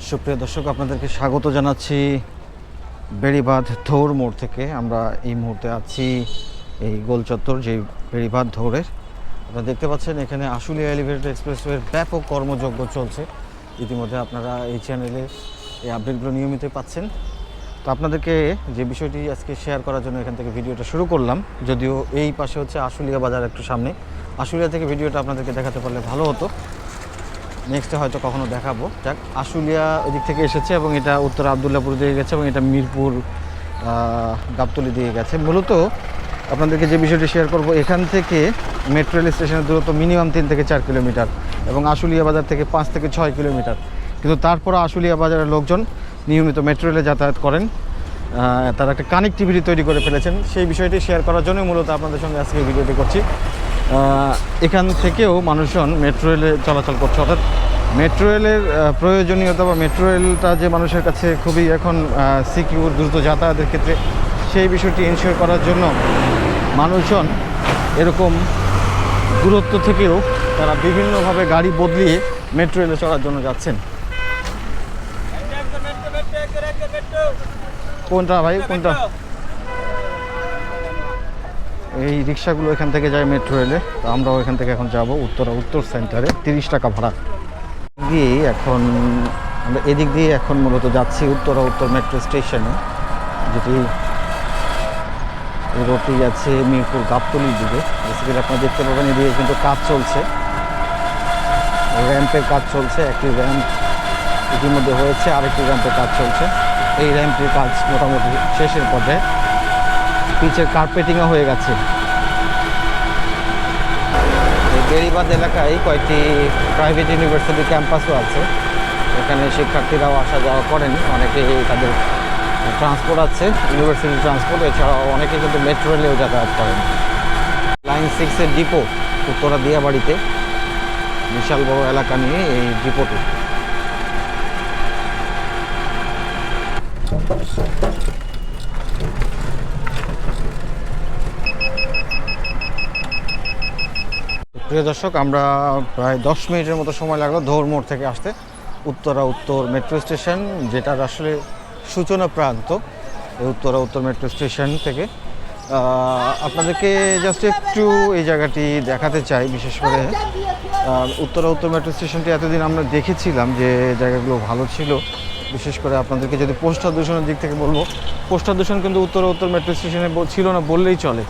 সুপ্রিয় দর্শক, আপনাদেরকে স্বাগত জানাচ্ছি বেড়িবাঁধ ধৌর মোড় থেকে। আমরা এই মুহূর্তে আছি এই গোল চত্বর, যে বেড়িবাঁধ ধৌরের। আপনারা দেখতে পাচ্ছেন এখানে আশুলিয়া এলিভেটেড এক্সপ্রেসওয়ের ব্যাপক কর্মযজ্ঞ চলছে। ইতিমধ্যে আপনারা এই চ্যানেলে এই আপডেটগুলো নিয়মিতই পাচ্ছেন। তো আপনাদেরকে যে বিষয়টি আজকে শেয়ার করার জন্য এখান থেকে ভিডিওটা শুরু করলাম, যদিও এই পাশে হচ্ছে আশুলিয়া বাজার, একটু সামনে। আশুলিয়া থেকে ভিডিওটা আপনাদেরকে দেখাতে পারলে ভালো হতো, নেক্সটে হয়তো কখনো দেখাবো। যাক, আশুলিয়া ওদিক থেকে এসেছে এবং এটা উত্তর আবদুল্লাপুর দিয়ে গেছে এবং এটা মিরপুর গাবতলী দিয়ে গেছে। মূলত আপনাদেরকে যে বিষয়টি শেয়ার করব, এখান থেকে মেট্রো রেল স্টেশনের দূরত্ব মিনিমাম 3 থেকে 4 কিলোমিটার এবং আশুলিয়া বাজার থেকে 5 থেকে 6 কিলোমিটার। কিন্তু তারপর আশুলিয়া বাজারের লোকজন নিয়মিত মেট্রো রেলে যাতায়াত করেন, তারা একটা কানেক্টিভিটি তৈরি করে ফেলেছেন। সেই বিষয়টি শেয়ার করার জন্য মূলত আপনাদের সঙ্গে আজকে এই ভিডিওটি করছি। এখান থেকেও মানুষজন মেট্রো রেলে চলাচল করছে, অর্থাৎ মেট্রো রেলের প্রয়োজনীয়তা বা মেট্রো রেলটা যে মানুষের কাছে খুবই এখন সিকিউর, দ্রুত যাতায়াতের ক্ষেত্রে, সেই বিষয়টি এনশিওর করার জন্য মানুষজন এরকম দূরত্ব থেকেও তারা বিভিন্নভাবে গাড়ি বদলিয়ে মেট্রো রেলে চড়ার জন্য যাচ্ছেন। কোনটা ভাই, কোনটা? এই রিক্সাগুলো এখান থেকে যায় মেট্রো রেলে। তো আমরাও এখান থেকে এখন যাব উত্তর সেন্টারে। 30 টাকা ভাড়া দিয়ে এখন আমরা এদিক দিয়ে এখন মূলত যাচ্ছি উত্তর মেট্রো স্টেশনে, যেটি এই রোডটি যাচ্ছে মিরপুর গাবতলির দিকে। বেসিক্যালি আপনারা দেখতে পাবেন এদিকে কিন্তু কাজ চলছে, র্যাম্পের কাজ চলছে। একটি র্যাম্প ইতিমধ্যে হয়েছে, আরেকটি র্যাম্পের কাজ চলছে। এই র্যাম্পটির কাজ মোটামুটি শেষের পর্যায়ে, পিচের কার্পেটিংও হয়ে গেছে। এই বেড়িবাঁধ এলাকায় কয়েকটি প্রাইভেট ইউনিভার্সিটি ক্যাম্পাসও আছে। এখানে শিক্ষার্থীরাও আসা যাওয়া করেন, অনেকে তাদের ট্রান্সপোর্ট আছে, ইউনিভার্সিটি ট্রান্সপোর্ট। এছাড়াও অনেকে কিন্তু মেট্রো রেলেও যাতায়াত করেন। লাইন 6-এর ডিপো উত্তরা দিয়াবাড়িতে, বিশাল বড় এলাকা নিয়ে এই ডিপোটি। প্রিয় দর্শক, আমরা প্রায় 10 মিনিটের মতো সময় লাগলো ধৌর মোড় থেকে আসতে উত্তর মেট্রো স্টেশন, যেটার আসলে সূচনা প্রান্ত এই উত্তর মেট্রো স্টেশন থেকে। আপনাদেরকে জাস্ট একটু এই জায়গাটি দেখাতে চাই। বিশেষ করে উত্তর মেট্রো স্টেশনটি এতদিন আমরা দেখেছিলাম যে জায়গাগুলো ভালো ছিল। বিশেষ করে আপনাদেরকে যদি পোস্টার দূষণের দিক থেকে বলবো, পোস্টার দূষণ কিন্তু উত্তর মেট্রো স্টেশনে ছিল না বললেই চলে।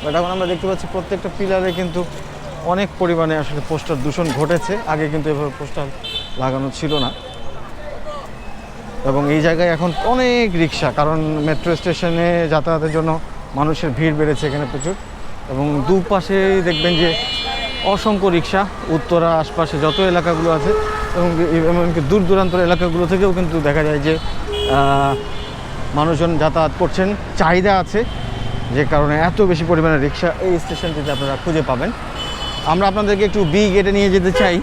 বাট এখন আমরা দেখতে পাচ্ছি প্রত্যেকটা পিলারে কিন্তু অনেক পরিমাণে আসলে পোস্টার দূষণ ঘটেছে। আগে কিন্তু এভাবে পোস্টার লাগানো ছিল না। এবং এই জায়গায় এখন অনেক রিক্সা, কারণ মেট্রো স্টেশনে যাতায়াতের জন্য মানুষের ভিড় বেড়েছে এখানে প্রচুর। এবং দুপাশেই দেখবেন যে অসংখ্য রিক্সা, উত্তরা আশপাশে যত এলাকাগুলো আছে এবং এমনকি দূর দূরান্তর এলাকাগুলো থেকেও কিন্তু দেখা যায় যে মানুষজন যাতায়াত করছেন। চাহিদা আছে, যে কারণে এত বেশি পরিমাণে রিক্সা এই স্টেশনটিতে আপনারা খুঁজে পাবেন। আমরা আপনাদেরকে একটু বি গেটে নিয়ে যেতে চাই।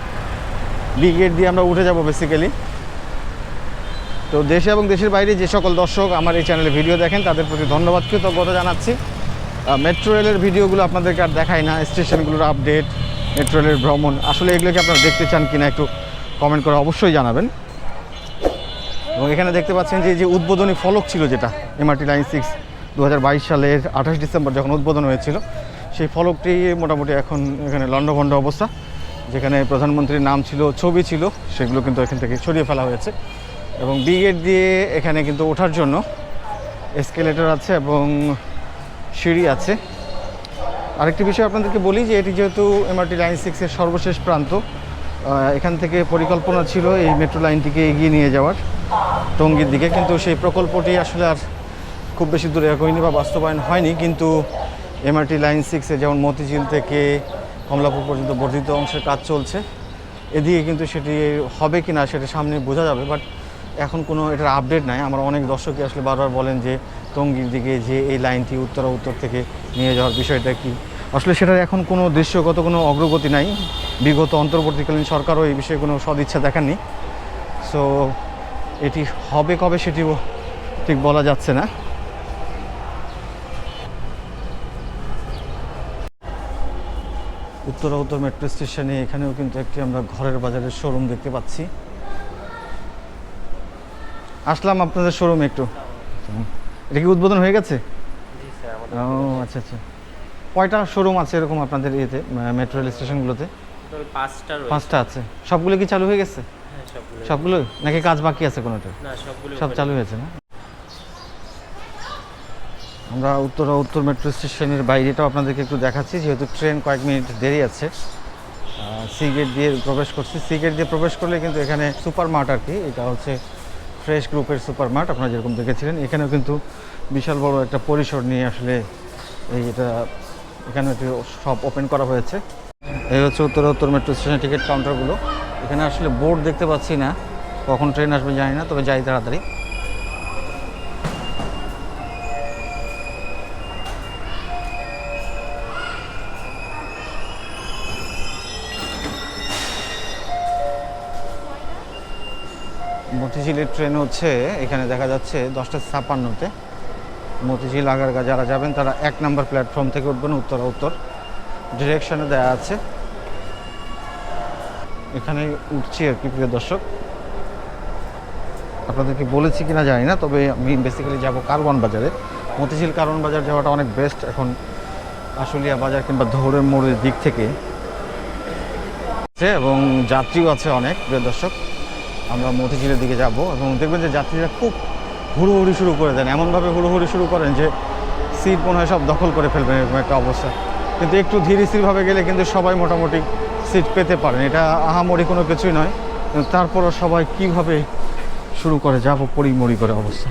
বি গেট দিয়ে আমরা উঠে যাব বেসিক্যালি। তো দেশে এবং দেশের বাইরে যে সকল দর্শক আমার এই চ্যানেলে ভিডিও দেখেন, তাদের প্রতি ধন্যবাদ, কৃতজ্ঞতা জানাচ্ছি। মেট্রো রেলের ভিডিওগুলো আপনাদেরকে আর দেখাই না, স্টেশনগুলোর আপডেট, মেট্রো রেলের ভ্রমণ, আসলে এগুলোকে আপনারা দেখতে চান কিনা একটু কমেন্ট করে অবশ্যই জানাবেন। এবং এখানে দেখতে পাচ্ছেন যে উদ্বোধনী ফলক ছিল, যেটা এমআরটি লাইন 6 2022 সালের 28 ডিসেম্বর যখন উদ্বোধন হয়েছিল, সেই ফলকটি মোটামুটি এখন এখানে লণ্ডভণ্ড অবস্থা। যেখানে প্রধানমন্ত্রীর নাম ছিল, ছবি ছিল, সেগুলো কিন্তু এখান থেকে সরিয়ে ফেলা হয়েছে। এবং বি গেট দিয়ে এখানে কিন্তু ওঠার জন্য এসকেলেটর আছে এবং সিঁড়ি আছে। আরেকটি বিষয় আপনাদেরকে বলি যে এটি যেহেতু এমআরটি লাইন 6-এর সর্বশেষ প্রান্ত, এখান থেকে পরিকল্পনা ছিল এই মেট্রো লাইনটিকে এগিয়ে নিয়ে যাওয়ার টঙ্গীর দিকে, কিন্তু সেই প্রকল্পটি আসলে আর খুব বেশি দূরে এগোয়নি বা বাস্তবায়ন হয়নি। কিন্তু এমআরটি লাইন 6-এ যেমন মতিঝিল থেকে কমলাপুর পর্যন্ত বর্ধিত অংশের কাজ চলছে, এদিকে কিন্তু সেটি হবে কি না সেটা সামনে বোঝা যাবে। বাট এখন কোনো এটার আপডেট নাই। আমার অনেক দর্শকই আসলে বারবার বলেন যে টঙ্গীর দিকে যে এই লাইনটি উত্তর থেকে নিয়ে যাওয়ার বিষয়টা কি, আসলে সেটার এখন কোনো দৃশ্যগত কোনো অগ্রগতি নাই। বিগত অন্তর্বর্তীকালীন সরকারও এই বিষয়ে কোনো সদিচ্ছা দেখাননি। সো এটি হবে কবে সেটিও ঠিক বলা যাচ্ছে না। উত্তর মেট্রো স্টেশনে এখানেও কিন্তু একটি আমরা ঘরের বাজারের শোরুম দেখতে পাচ্ছি। আসলাম আপনাদের শোরুমে একটু। এটা কি উদ্বোধন হয়ে গেছে? জি স্যার, আমাদের ও আচ্ছা আচ্ছা। কয়টা শোরুম আছে এরকম আপনাদের ইয়েতে, মেট্রো রেল স্টেশনগুলোতে? টোটাল 5টা রয়েছে। 5টা আছে। সবগুলো কি চালু হয়ে গেছে? হ্যাঁ, সবগুলো। সবগুলোই নাকি কাজ বাকি আছে কোনোটা? না, সবগুলো সব চালু হয়েছে না? আমরা উত্তর মেট্রো স্টেশনের বাইরেটাও আপনাদেরকে একটু দেখাচ্ছি, যেহেতু ট্রেন কয়েক মিনিট দেরি আছে। সি গেট দিয়ে প্রবেশ করছি। সি গেট দিয়ে প্রবেশ করলে কিন্তু এখানে সুপার মার্ট আর কি, এটা হচ্ছে ফ্রেশ গ্রুপের সুপার মার্ট, আপনারা যেরকম দেখেছিলেন। এখানেও কিন্তু বিশাল বড় একটা পরিসর নিয়ে আসলে এটা এখানে একটু সব ওপেন করা হয়েছে। এই হচ্ছে উত্তর মেট্রো স্টেশনের টিকিট কাউন্টারগুলো। এখানে আসলে বোর্ড দেখতে পাচ্ছি না, কখন ট্রেন আসবে জানি না, তবে যাই তাড়াতাড়ি। মতিঝিলের ট্রেন হচ্ছে এখানে দেখা যাচ্ছে 10টা 56-তে। মতিঝিল আগারগা যারা যাবেন তারা 1 নম্বর প্ল্যাটফর্ম থেকে উঠবেন, উত্তর ডিরেকশনে দেওয়া আছে। এখানে উঠছি আর কি প্রিয় দর্শক। আপনাদেরকে বলেছি কিনা জানি না, তবে আমি বেসিক্যালি যাব কারওয়ান বাজারে। মতিঝিল কারওয়ান বাজার যাওয়াটা অনেক বেস্ট এখন আশুলিয়া বাজার কিংবা ধৌরের মোড়ের দিক থেকে, এবং যাত্রীও আছে অনেক প্রিয় দর্শক। আমরা মতিঝিলের দিকে যাব এবং দেখবেন যে যাত্রীরা খুব হুড়োহুড়ি শুরু করে দেন, এমনভাবে হুড়োহুড়ি শুরু করেন যে সিট মনে হয় সব দখল করে ফেলবেন, এরকম একটা অবস্থা। কিন্তু একটু ধীরে স্থিরভাবে গেলে কিন্তু সবাই মোটামুটি সিট পেতে পারেন, এটা আহামরি কোনো কিছুই নয়। তারপরও সবাই কিভাবে শুরু করে যাব পরিমরি করে অবস্থা।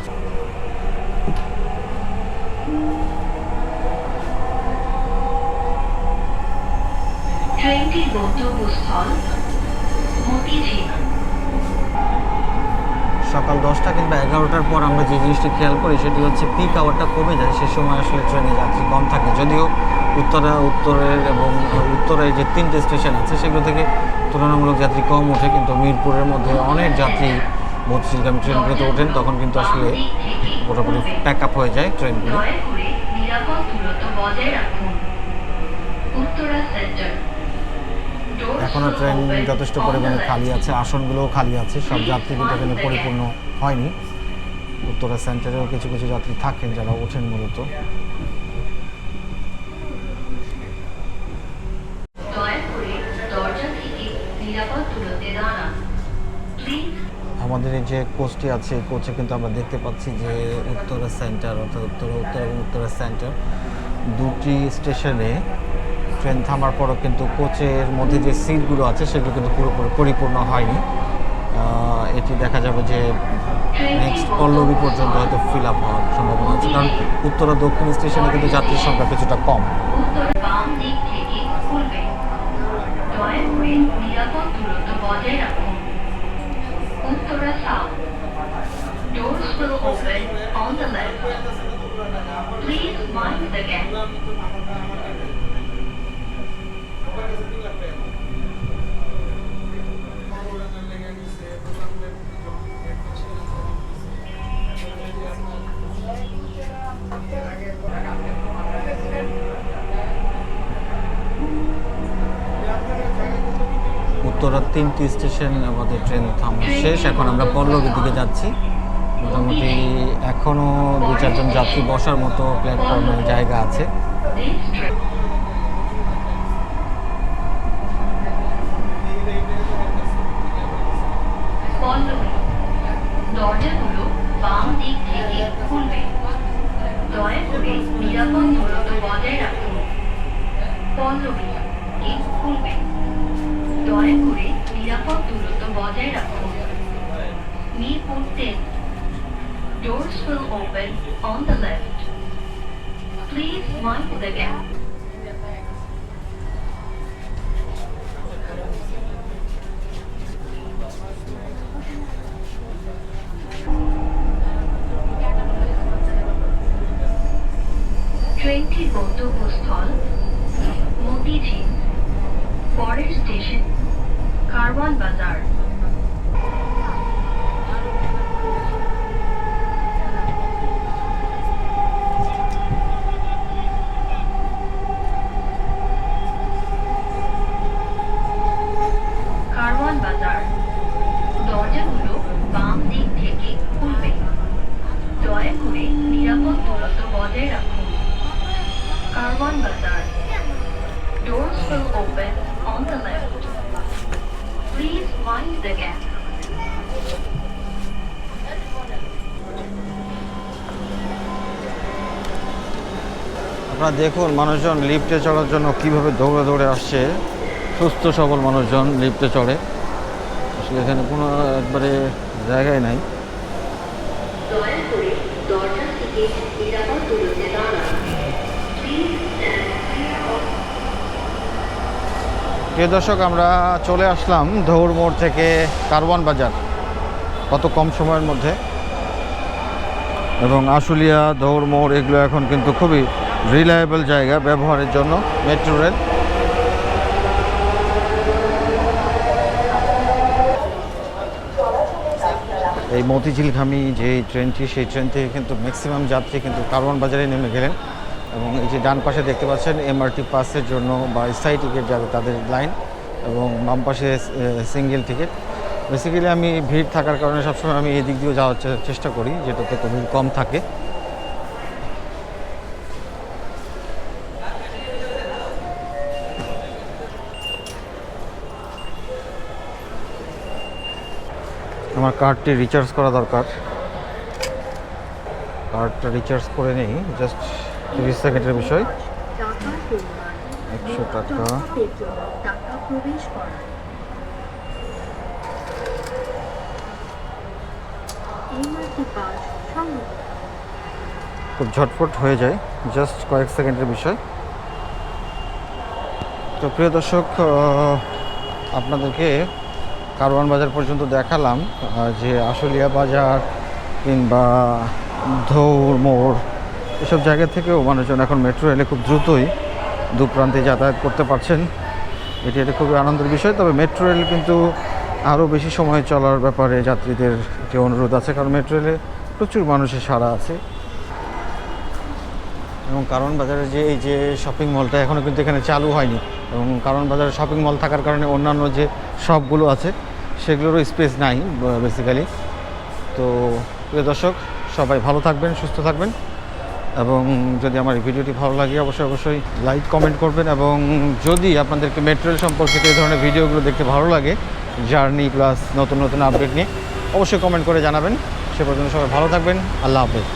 ট্রেনটির গন্তব্যস্থল মতিঝিল। সকাল 10টা কিংবা 11টার পর আমরা যে জিনিসটি খেয়াল করি সেটি হচ্ছে পিক আওয়ারটা কমে যায়, সে সময় আসলে ট্রেনে যাত্রী কম থাকে। যদিও উত্তরের এবং উত্তরের যে 3টে স্টেশন আছে সেগুলো থেকে তুলনামূলক যাত্রী কম ওঠে, কিন্তু মিরপুরের মধ্যে অনেক যাত্রী মতিঝিলগামী ট্রেনগুলোতে ওঠেন, তখন কিন্তু আসলে মোটামুটি প্যাক আপ হয়ে যায় ট্রেনগুলো। দয়া করে নিরাপদ দূরত্ব বজায় রাখুন। উত্তরা সেন্টার। এখনও ট্রেন যথেষ্ট পরিমাণে খালি আছে, আসনগুলোও খালি আছে, সব যাত্রী কিন্তু এখানে পরিপূর্ণ হয়নি। উত্তরা সেন্টারেও কিছু কিছু যাত্রী থাকেন যারা ওঠেন মূলত। দয়া করে দরজা থেকে নিরাপদ দূরত্বে দাঁড়ান। প্লিজ। আমাদের এই যে কোচটি আছে, এই কোচে কিন্তু আমরা দেখতে পাচ্ছি যে উত্তরা সেন্টার অর্থাৎ উত্তর এবং উত্তরা সেন্টার দুটি স্টেশনে ট্রেন থামার পরও কিন্তু কোচের মধ্যে যে সিটগুলো আছে সেগুলো কিন্তু পুরোপুরি পরিপূর্ণ হয়নি। এটি দেখা যাবে যে নেক্সট পল্লবী পর্যন্ত হয়তো ফিল আপ হওয়ার সম্ভাবনা আছে, কারণ উত্তরা দক্ষিণ স্টেশনে কিন্তু যাত্রীর সংখ্যা কিছুটা কম। উত্তর বাম দিক থেকে খুলবে। দয়া করে নিরাপদ দূরত্ব বজায় রাখুন। Uttara south. Doors will open on the left. Please mind the gap. উত্তরার 3টি স্টেশন আমাদের ট্রেন থামা শেষ, এখন আমরা পল্লবীর দিকে যাচ্ছি। মোটামুটি এখনও 2-4 জন যাত্রী বসার মতো প্ল্যাটফর্মের জায়গা আছে। This train. পল্লবী। দরজাগুলো বাম দিক থেকে খুলবে। দয়া করে নিরাপদ দূরত্ব বজায় রাখুন। পল্লবী গেট খুলবে। দয়া করে নিরাপদ দূরত্ব বজায় রাখুন। Mirpur 10. Doors will open on the left. Please mind the gap. ট্রেনটির গন্তব্যস্থল মতিঝিল। পরের স্টেশন কারওয়ান বাজার। কারওয়ান বাজার। দরজাগুলো বাম দিক থেকে খুলবে। আপনারা দেখুন মানুষজন লিফটে চড়ার জন্য কিভাবে দৌড়ে দৌড়ে আসছে। সুস্থ সবল মানুষজন লিফটে চড়ে, আসলে এখানে কোনো একবারে জায়গায় নাই। দয়া করে দরজা থেকে নিরাপদ দূরত্বে দাঁড়ান। Please stand clear of. প্রিয় দর্শক, আমরা চলে আসলাম ধৌর মোড় থেকে কারওয়ান বাজার কত কম সময়ের মধ্যে। এবং আশুলিয়া, ধৌর মোড় এগুলো এখন কিন্তু খুবই রিলায়েবল জায়গা ব্যবহারের জন্য মেট্রো রেল। এই মতিঝিলগামী যে ট্রেনটি, সেই ট্রেন থেকে কিন্তু ম্যাক্সিমাম যাত্রী কিন্তু কারওয়ান বাজারে নেমে গেলেন। এবং এই যে ডান পাশে দেখতে পাচ্ছেন এমআরটি পাসের জন্য বা স্থায়ী টিকিট যাবে তাদের লাইন, এবং বাম পাশে সিঙ্গেল টিকিট। বেসিক্যালি আমি ভিড় থাকার কারণে সবসময় আমি এই দিক দিয়েও যাওয়ার চেষ্টা করি, যেটাতে খুবই কম থাকে। আমার কার্ডটি রিচার্জ করা দরকার, কার্ডটা রিচার্জ করে নেই, জাস্ট 30 সেকেন্ডের বিষয়। টাকার পরিমাণ 100 টাকা। গ্রাহকের জন্য টাকা প্রবেশ করা। এমআরটি পাস সংগ্রহ। খুব ঝটফট হয়ে যায়, জাস্ট কয়েক সেকেন্ডের বিষয়। তো প্রিয় দর্শক, আপনাদেরকে কারওয়ান বাজার পর্যন্ত দেখালাম। যে আশুলিয়া বাজার কিংবা ধৌর মোড় এসব জায়গা থেকেও মানুষজন এখন মেট্রো রেলে খুব দ্রুতই দু প্রান্তে যাতায়াত করতে পারছেন। এটি একটা খুবই আনন্দের বিষয়। তবে মেট্রো রেল কিন্তু আরও বেশি সময় চলার ব্যাপারে যাত্রীদের একটি অনুরোধ আছে, কারণ মেট্রো রেলে প্রচুর মানুষের সাড়া আছে। এবং কারওয়ান বাজারের যে এই যে শপিং মলটা এখনও কিন্তু এখানে চালু হয়নি, এবং কারওয়ান বাজারে শপিং মল থাকার কারণে অন্যান্য যে শপগুলো আছে সেগুলোরও স্পেস নাই বেসিক্যালি। তো প্রিয় দর্শক, সবাই ভালো থাকবেন, সুস্থ থাকবেন, এবং যদি আমার এই ভিডিওটি ভালো লাগে অবশ্যই লাইক কমেন্ট করবেন। এবং যদি আপনাদেরকে মেট্রো রেল সম্পর্কিত এই ধরনের ভিডিওগুলো দেখতে ভালো লাগে, জার্নি প্লাস নতুন নতুন আপডেট নিয়ে, অবশ্যই কমেন্ট করে জানাবেন। সে পর্যন্ত সবাই ভালো থাকবেন। আল্লাহ হাফেজ।